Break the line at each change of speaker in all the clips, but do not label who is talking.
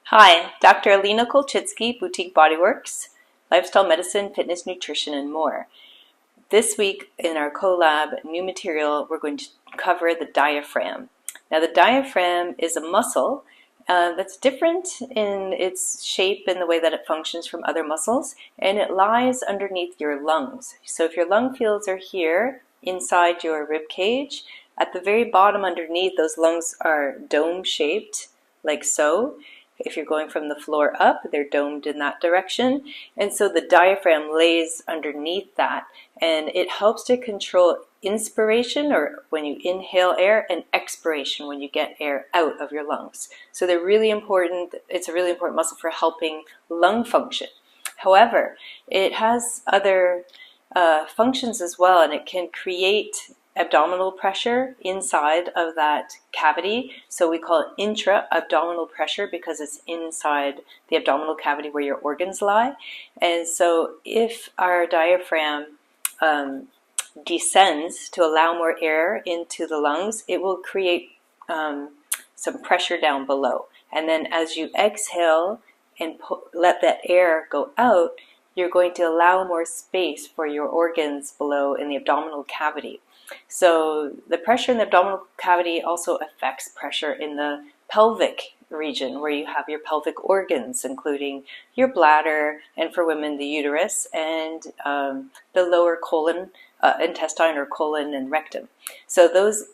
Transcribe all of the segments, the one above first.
Hi, Dr. Alina Kolchitsky, Boutique Bodyworks, Lifestyle Medicine, Fitness, Nutrition, and more. This week in our collab new material, we're going to cover the diaphragm. Now, the diaphragm is a muscle that's different in its shape and the way that it functions from other muscles, and it lies underneath your lungs. So if your lung fields are here inside your rib cage, at the very bottom underneath, those lungs are dome-shaped, like so. If you're going from the floor up, they're domed in that direction. And so the diaphragm lays underneath that, and it helps to control inspiration, or when you inhale air, and expiration, when you get air out of your lungs. So they're really important. It's a really important muscle for helping lung function. However, it has other functions as well, and it can create abdominal pressure inside of that cavity. So we call it intra-abdominal pressure because it's inside the abdominal cavity where your organs lie. And so if our diaphragm descends to allow more air into the lungs, it will create some pressure down below. And then as you exhale and let that air go out, you're going to allow more space for your organs below in the abdominal cavity. So the pressure in the abdominal cavity also affects pressure in the pelvic region, where you have your pelvic organs, including your bladder, and for women, the uterus, and the lower colon, intestine, or colon and rectum. So those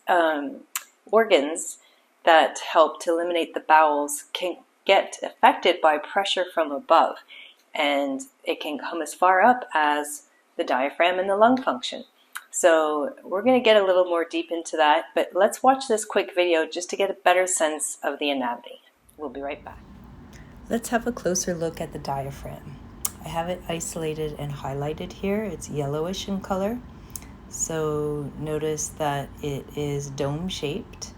organs that help to eliminate the bowels can get affected by pressure from above, and it can come as far up as the diaphragm and the lung function. So we're going to get a little more deep into that, but let's watch this quick video just to get a better sense of the anatomy. We'll be right back. Let's have a closer look at the diaphragm. I have it isolated and highlighted here. It's yellowish in color. So notice that it is dome-shaped,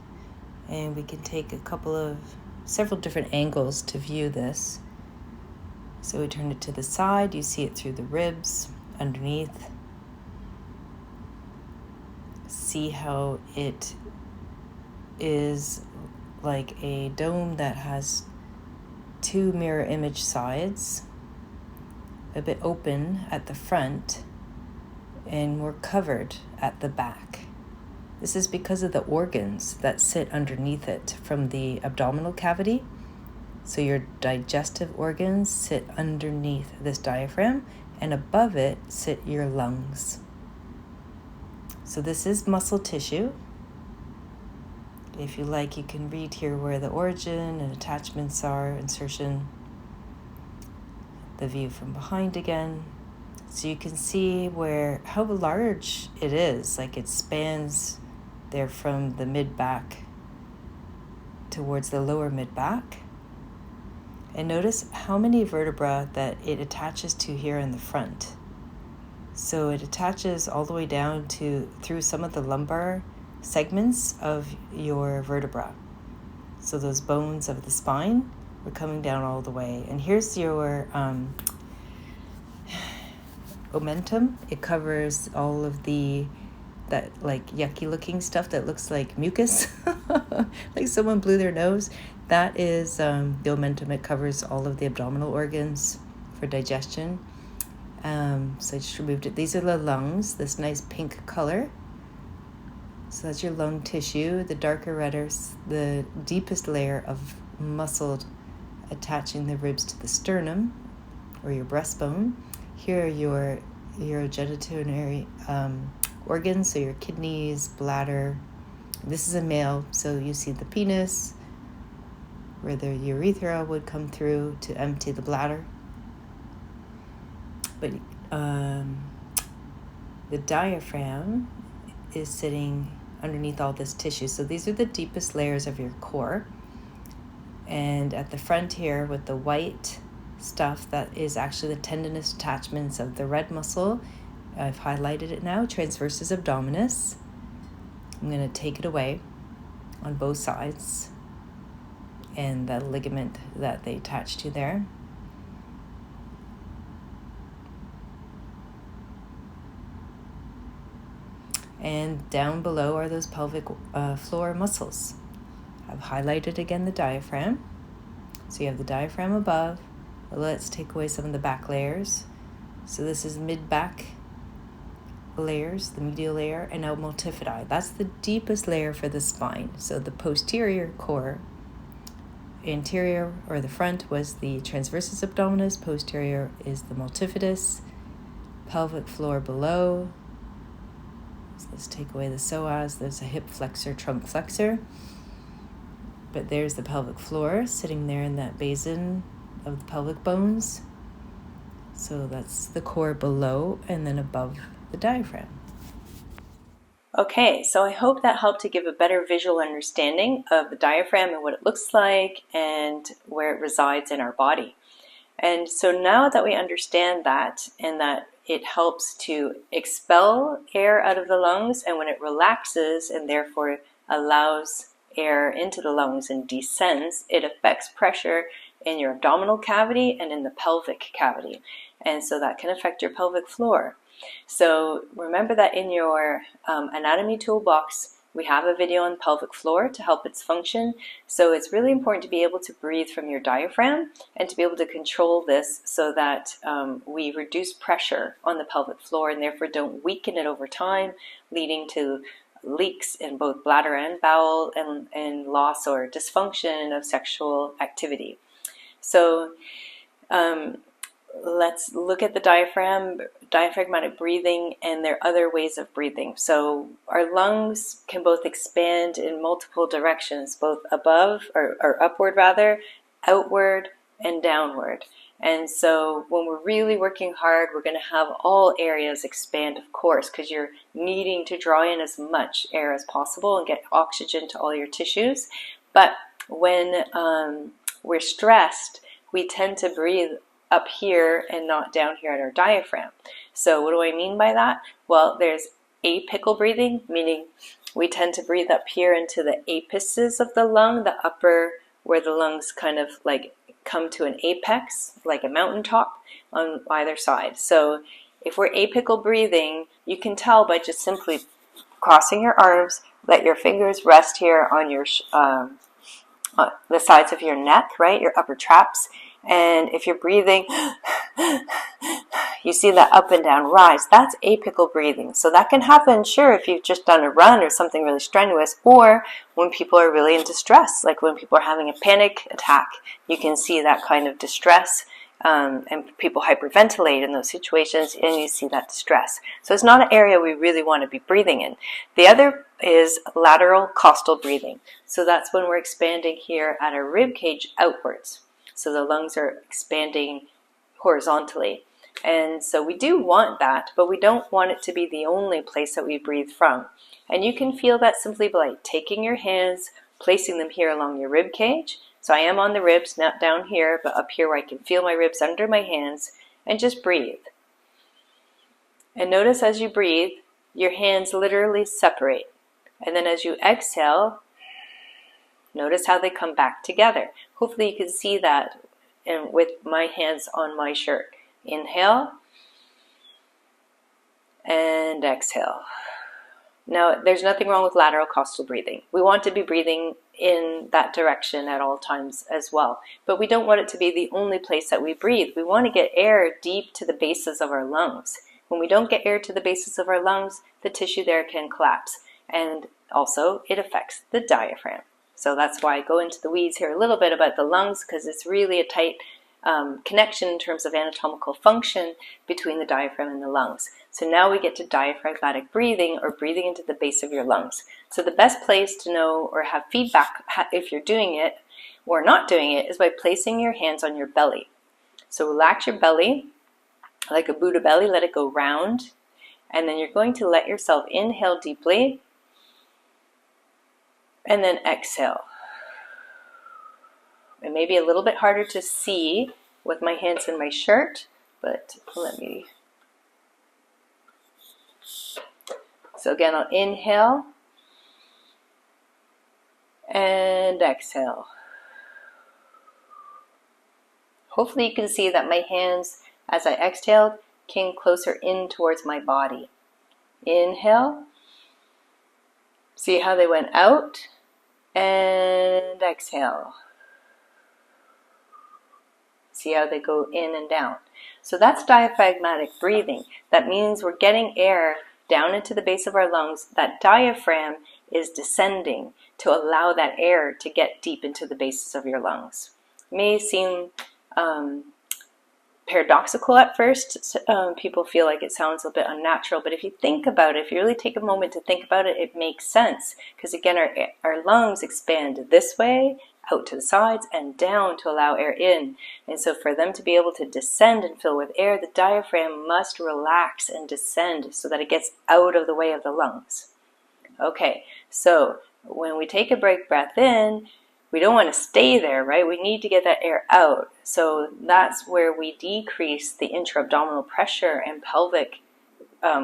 and we can take several different angles to view this. So we turn it to the side, you see it through the ribs, underneath. See how it is like a dome that has two mirror image sides, a bit open at the front and more covered at the back. This is because of the organs that sit underneath it from the abdominal cavity. So your digestive organs sit underneath this diaphragm, and above it sit your lungs. So this is muscle tissue. If you like, you can read here where the origin and attachments are, insertion, the view from behind again. So you can see how large it is, like it spans there from the mid-back towards the lower mid-back. And notice how many vertebrae that it attaches to here in the front. So it attaches all the way down through some of the lumbar segments of your vertebra. So those bones of the spine are coming down all the way. And here's your omentum. It covers all of that like yucky looking stuff that looks like mucus, like someone blew their nose. That is the omentum. It covers all of the abdominal organs for digestion. So I just removed it. These are the lungs, this nice pink color. So that's your lung tissue. The darker red is the deepest layer of muscle attaching the ribs to the sternum or your breastbone. Here are your genitourinary organs, so your kidneys, bladder. This is a male, so you see the penis, where the urethra would come through to empty the bladder. But the diaphragm is sitting underneath all this tissue. So these are the deepest layers of your core. And at the front here with the white stuff, that is actually the tendinous attachments of the red muscle. I've highlighted it now, transversus abdominis. I'm going to take it away on both sides, and the ligament that they attach to there. And down below are those pelvic floor muscles. I've highlighted again the diaphragm. So you have the diaphragm above. Let's take away some of the back layers. So this is mid-back layers, the medial layer, and now multifidi. That's the deepest layer for the spine. So the posterior core, anterior or the front was the transversus abdominis, posterior is the multifidus, pelvic floor below. So let's take away the psoas. There's a hip flexor, trunk flexor. But there's the pelvic floor sitting there in that basin of the pelvic bones. So that's the core below and then above the diaphragm. Okay, so I hope that helped to give a better visual understanding of the diaphragm and what it looks like and where it resides in our body. And so now that we understand that and that it helps to expel air out of the lungs, and when it relaxes and therefore allows air into the lungs and descends, it affects pressure in your abdominal cavity and in the pelvic cavity. And so that can affect your pelvic floor. So remember that in your anatomy toolbox, we have a video on pelvic floor to help its function. So it's really important to be able to breathe from your diaphragm and to be able to control this so that we reduce pressure on the pelvic floor and therefore don't weaken it over time, leading to leaks in both bladder and bowel and loss or dysfunction of sexual activity. So let's look at the diaphragmatic breathing, and there are other ways of breathing. So our lungs can both expand in multiple directions, both above or upward rather, outward and downward. And so when we're really working hard, we're going to have all areas expand, of course, because you're needing to draw in as much air as possible and get oxygen to all your tissues. But when we're stressed, we tend to breathe up here and not down here at our diaphragm. So what do I mean by that? Well, there's apical breathing, meaning we tend to breathe up here into the apices of the lung, the upper, where the lungs kind of like come to an apex, like a mountaintop on either side. So if we're apical breathing, you can tell by just simply crossing your arms, let your fingers rest here on your on the sides of your neck, right, your upper traps. And if you're breathing, you see that up and down rise. That's apical breathing. So that can happen, sure, if you've just done a run or something really strenuous, or when people are really in distress, like when people are having a panic attack, you can see that kind of distress, and people hyperventilate in those situations, and you see that distress. So it's not an area we really want to be breathing in. The other is lateral costal breathing. So that's when we're expanding here at our rib cage outwards. So the lungs are expanding horizontally. And so we do want that, but we don't want it to be the only place that we breathe from. And you can feel that simply by taking your hands, placing them here along your rib cage. So I am on the ribs, not down here, but up here where I can feel my ribs under my hands, and just breathe. And notice as you breathe, your hands literally separate. And then as you exhale, notice how they come back together. Hopefully you can see that with my hands on my shirt. Inhale and exhale. Now, there's nothing wrong with lateral costal breathing. We want to be breathing in that direction at all times as well. But we don't want it to be the only place that we breathe. We want to get air deep to the bases of our lungs. When we don't get air to the bases of our lungs, the tissue there can collapse. And also, it affects the diaphragm. So that's why I go into the weeds here a little bit about the lungs, because it's really a tight connection in terms of anatomical function between the diaphragm and the lungs. So now we get to diaphragmatic breathing, or breathing into the base of your lungs. So the best place to know or have feedback if you're doing it or not doing it is by placing your hands on your belly. So relax your belly like a Buddha belly, let it go round, and then you're going to let yourself inhale deeply and then exhale. It may be a little bit harder to see with my hands in my shirt, but let me. So again, I'll inhale and exhale. Hopefully you can see that my hands, as I exhaled, came closer in towards my body. Inhale. See how they went out, and exhale. See how they go in and down. So that's diaphragmatic breathing. That means we're getting air down into the base of our lungs. That diaphragm is descending to allow that air to get deep into the bases of your lungs. It may seem paradoxical at first. People feel like it sounds a bit unnatural, but if you think about it, if you really take a moment to think about it, it makes sense. Because again, our lungs expand this way, out to the sides, and down to allow air in. And so for them to be able to descend and fill with air, the diaphragm must relax and descend so that it gets out of the way of the lungs. Okay, so when we take a big breath in, we don't want to stay there, right? We need to get that air out. So that's where we decrease the intra-abdominal pressure and pelvic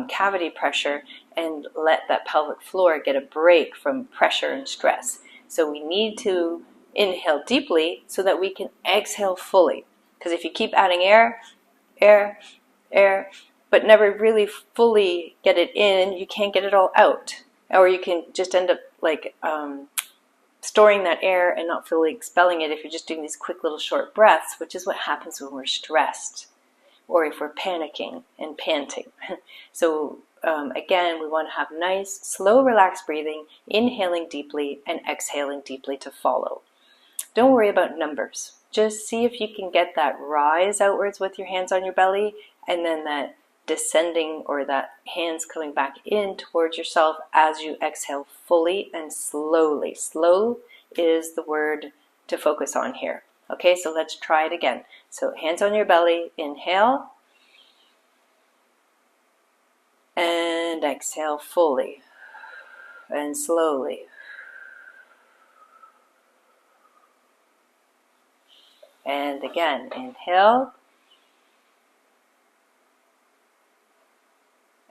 cavity pressure and let that pelvic floor get a break from pressure and stress. So we need to inhale deeply so that we can exhale fully. Because if you keep adding air, but never really fully get it in, you can't get it all out. Or you can just end up like storing that air and not fully expelling it if you're just doing these quick little short breaths, which is what happens when we're stressed or if we're panicking and panting. So again, we want to have nice, slow, relaxed breathing, inhaling deeply and exhaling deeply to follow. Don't worry about numbers. Just see if you can get that rise outwards with your hands on your belly and then that descending or that hands coming back in towards yourself as you exhale fully and slowly. Slow is the word to focus on here. Okay, so let's try it again. So hands on your belly, inhale, and exhale fully and slowly. And again, inhale,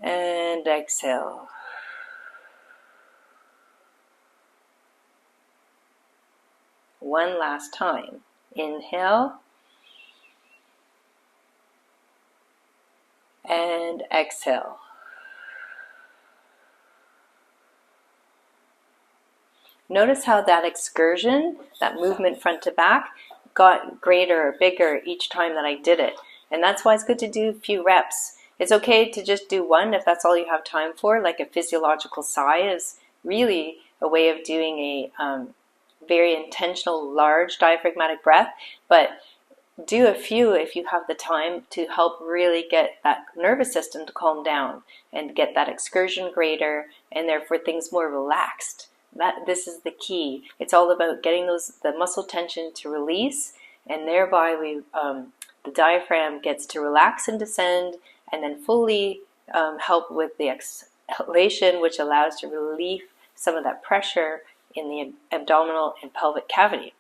and exhale. One last time. Inhale and exhale. Notice how that excursion, that movement front to back, got greater or bigger each time that I did it. And that's why it's good to do a few reps. It's okay to just do one if that's all you have time for, like a physiological sigh is really a way of doing a very intentional, large diaphragmatic breath, but do a few if you have the time to help really get that nervous system to calm down and get that excursion greater and therefore things more relaxed. This is the key. It's all about getting the muscle tension to release, and thereby the diaphragm gets to relax and descend and then fully help with the exhalation, which allows to relieve some of that pressure in the abdominal and pelvic cavity.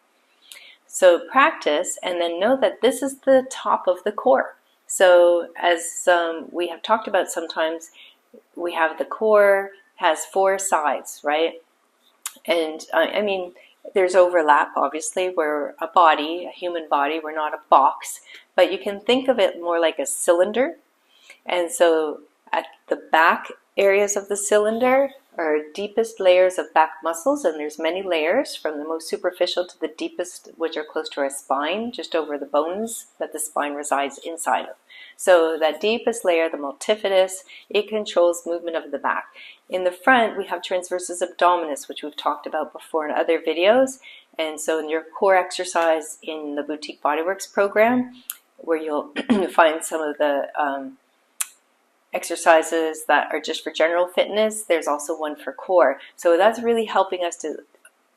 So practice, and then know that this is the top of the core. So as we have talked about sometimes, we have the core has 4 sides, right? And I mean, there's overlap, obviously. We're a body, a human body. We're not a box. But you can think of it more like a cylinder. And so at the back areas of the cylinder are deepest layers of back muscles, and there's many layers from the most superficial to the deepest, which are close to our spine, just over the bones that the spine resides inside of. So that deepest layer, the multifidus, it controls movement of the back. In the front, we have transversus abdominis, which we've talked about before in other videos. And so in your core exercise in the Boutique Bodyworks program, where you'll find some of the exercises that are just for general fitness, there's also one for core. So that's really helping us to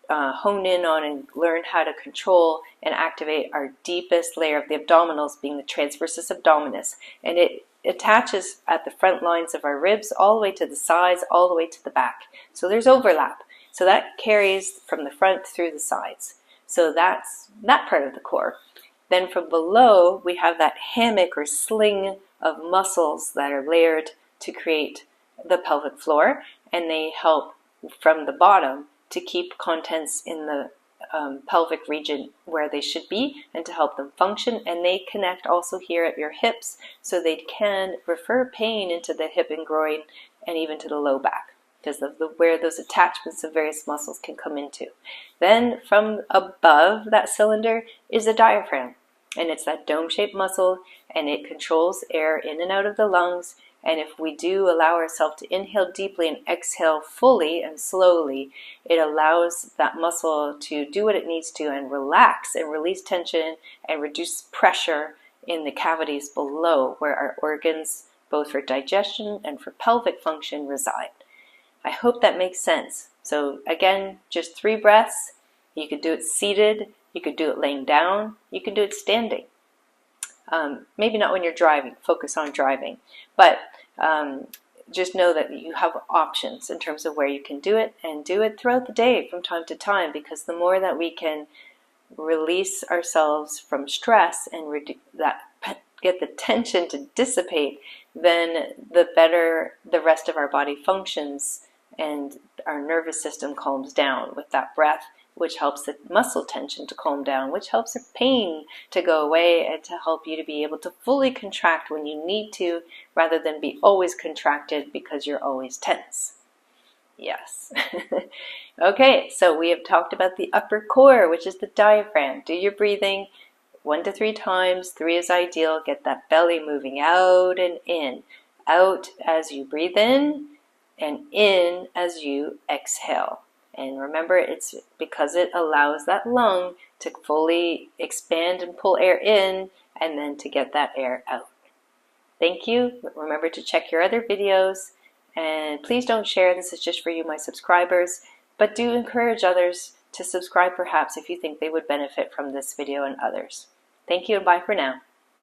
hone in on and learn how to control and activate our deepest layer of the abdominals, being the transversus abdominis. And it attaches at the front lines of our ribs all the way to the sides, all the way to the back. So there's overlap. So that carries from the front through the sides. So that's that part of the core. Then from below, we have that hammock or sling of muscles that are layered to create the pelvic floor, and they help from the bottom to keep contents in the pelvic region where they should be and to help them function. And they connect also here at your hips, so they can refer pain into the hip and groin and even to the low back, because of where those attachments of various muscles can come into. Then from above that cylinder is the diaphragm. And it's that dome-shaped muscle, and it controls air in and out of the lungs. And if we do allow ourselves to inhale deeply and exhale fully and slowly, it allows that muscle to do what it needs to and relax and release tension and reduce pressure in the cavities below, where our organs, both for digestion and for pelvic function, reside. I hope that makes sense. So again, just 3 breaths. You could do it seated, you could do it laying down, you could do it standing. Maybe not when you're driving, focus on driving, but just know that you have options in terms of where you can do it, and do it throughout the day from time to time, because the more that we can release ourselves from stress and get the tension to dissipate, then the better the rest of our body functions and our nervous system calms down with that breath, which helps the muscle tension to calm down, which helps the pain to go away, and to help you to be able to fully contract when you need to, rather than be always contracted because you're always tense. Yes. Okay, so we have talked about the upper core, which is the diaphragm. Do your breathing 1 to 3 times. 3 is ideal. Get that belly moving out and in. Out as you breathe in, and in as you exhale. And remember, it's because it allows that lung to fully expand and pull air in, and then to get that air out. Thank you. Remember to check your other videos, and please don't share. This is just for you, my subscribers, but do encourage others to subscribe perhaps if you think they would benefit from this video and others. Thank you, and bye for now.